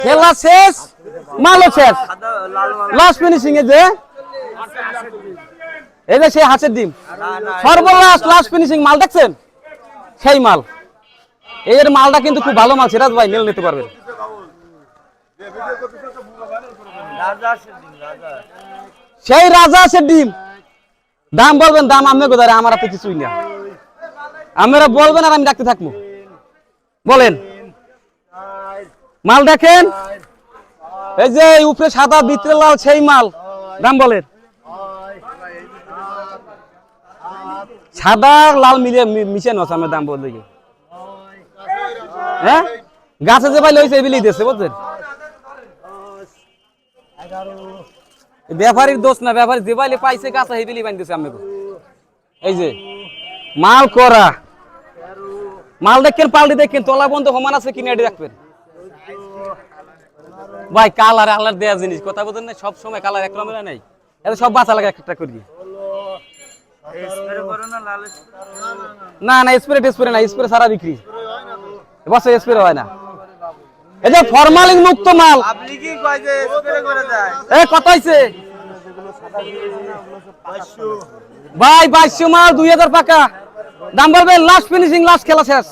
খেলা শেষ, মালও শেষ, লাস্ট ফিনিশিং এই যে সেই হাঁসের ডিম সর্বলাস্ট লাস্ট ফিনিশিং মাল দেখছেন, সেই মাল। এর মালটা কিন্তু খুব ভালো মাল, সিরাজ ভাই মেল নিতে পারবেন। সেই রাজা হাঁসের ডিম। দাম বলবেন, দাম আমি কোথায়, আমার হাতে কিছুই না। আপনারা বলবেন আর আমি ডাকতে থাকবো। বলেন মাল দেখেন, এই যে উপরে সাদা ভিতরে লাল, সেই মাল। দাম বলেন। সাদা লাল মিলিয়ে মিশানো আছে, আমার দাম বলতে গিয়ে। হ্যাঁ, গাছে যে ভাই লইছে এবিলি দিয়েছে, বুঝছেন। ব্যাপারীর দোষ না, ব্যাপারী যে বাইলে পাইছে গাছে হেবিলি বানিয়েছে। আমি এই যে মাল করা মাল দেখেন, পাল্টি দেখেন, তলা বন্ধ সমান আছে কিনে এটি রাখবেন ভাই। কালার আলার দেয়া জিনিস, কথা বলতেন না, সব সময় কালার এক রকমের নাই, এত সব বাঁচা লাগে একটা করি। না না, স্প্রে না, স্প্রে সারা বিক্রি, বছর স্প্রে হয় না। এই যে ফরমালিন মুক্ত মাল। কত হয়েছে ভাই? 2200 মাল, 2000 টাকা দাম বলবেন। লাস্ট ফিনিশিং, লাস্ট খেলা শেষ।